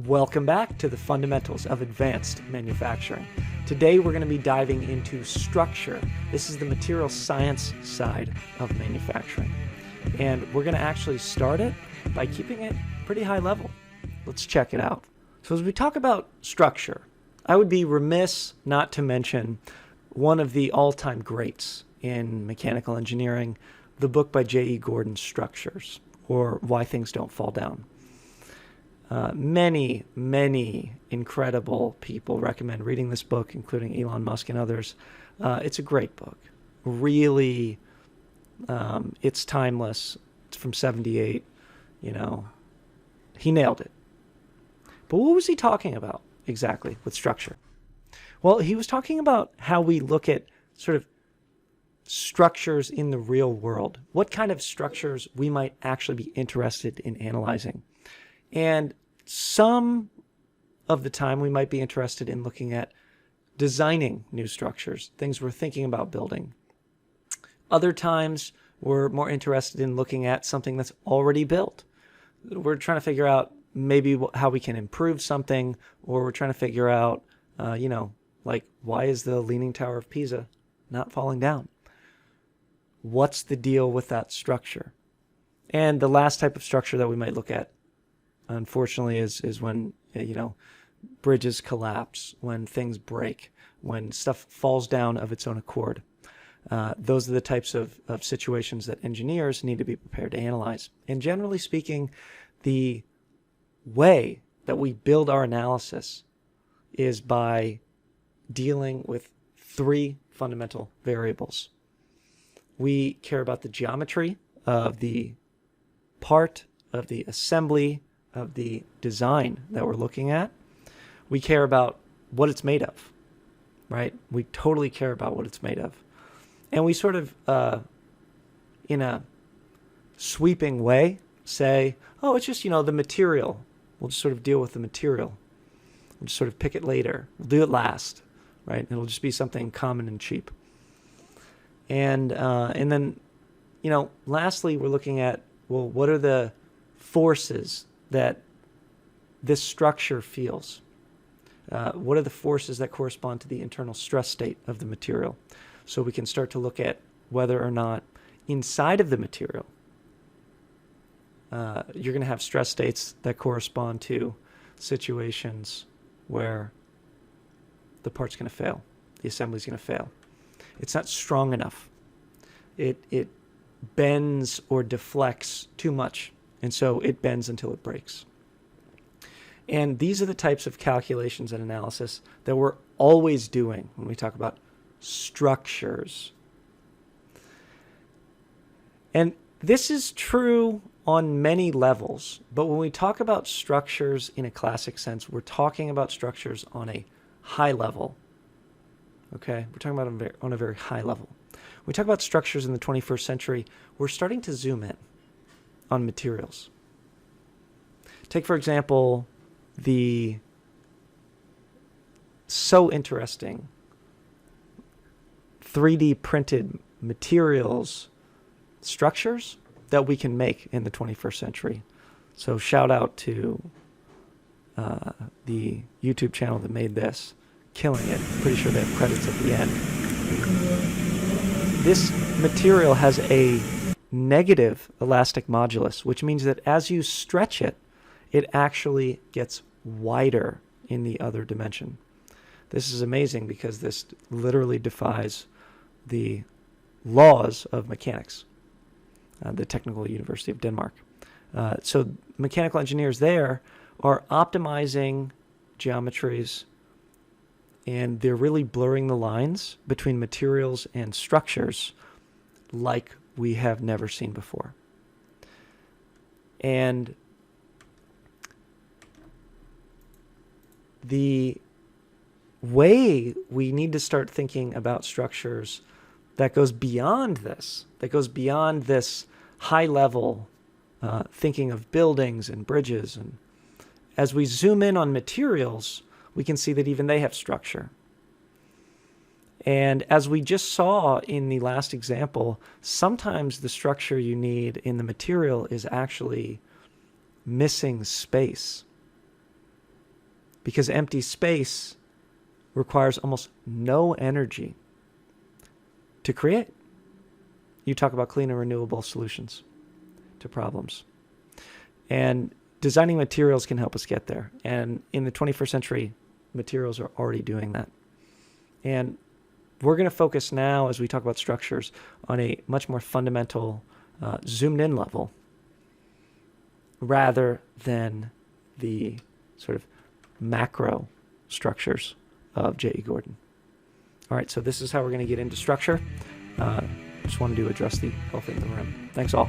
Welcome back to the fundamentals of advanced manufacturing. Today we're going to be diving into structure. This is the material science side of manufacturing. And we're going to actually start it by keeping it pretty high level. Let's check it out. So as we talk about structure, I would be remiss not to mention one of the all-time greats in mechanical engineering, the book by J.E. Gordon, Structures, or Why Things Don't Fall Down. Many incredible people recommend reading this book, including Elon Musk and others. It's a great book. Really, it's timeless. It's from 78. He nailed it. But what was he talking about exactly with structure? Well, he was talking about how we look at sort of structures in the real world. What kind of structures we might actually be interested in analyzing. And some of the time we might be interested in looking at designing new structures, things we're thinking about building. Other times we're more interested in looking at something that's already built. We're trying to figure out maybe how we can improve something, or we're trying to figure out, like, why is the Leaning Tower of Pisa not falling down? What's the deal with that structure? And the last type of structure that we might look at, unfortunately, is when, bridges collapse, when things break, when stuff falls down of its own accord. Those are the types of situations that engineers need to be prepared to analyze. And generally speaking, the way that we build our analysis is by dealing with three fundamental variables. We care about the geometry of the part, of the assembly, of the design that we're looking at. We care about what it's made of, right? We totally care about what it's made of. And we sort of, in a sweeping way, say, oh, it's just, the material. We'll just sort of deal with the material. We'll just sort of pick it later. We'll do it last, right? It'll just be something common and cheap. And then, lastly, we're looking at, well, what are the forces that this structure feels? What are the forces that correspond to the internal stress state of the material? So we can start to look at whether or not inside of the material, you're going to have stress states that correspond to situations where the part's going to fail, the assembly's going to fail. It's not strong enough. It bends or deflects too much, and so it bends until it breaks. And these are the types of calculations and analysis that we're always doing when we talk about structures. And this is true on many levels, but when we talk about structures in a classic sense, we're talking about structures on a high level. Okay? We're talking about on a very high level. When we talk about structures in the 21st century, we're starting to zoom in on materials. Take, for example, the so interesting 3D printed materials structures that we can make in the 21st century. So shout out to the YouTube channel that made this. Killing it. Pretty sure they have credits at the end. This material has a negative elastic modulus, which means that as you stretch it, it actually gets wider in the other dimension. This is amazing because this literally defies the laws of mechanics, the Technical University of Denmark. So mechanical engineers there are optimizing geometries, and they're really blurring the lines between materials and structures like we have never seen before. And the way we need to start thinking about structures that goes beyond this, high level thinking of buildings and bridges, and as we zoom in on materials, we can see that even they have structure. And as we just saw in the last example, sometimes the structure you need in the material is actually missing space. because empty space requires almost no energy to create. You talk about clean and renewable solutions to problems. And designing materials can help us get there. And in the 21st century, materials are already doing that. And we're going to focus now, as we talk about structures, on a much more fundamental, zoomed in level, rather than the sort of macro structures of J.E. Gordon. All right, so this is how we're going to get into structure. Just wanted to address the elephant in the room. Thanks all.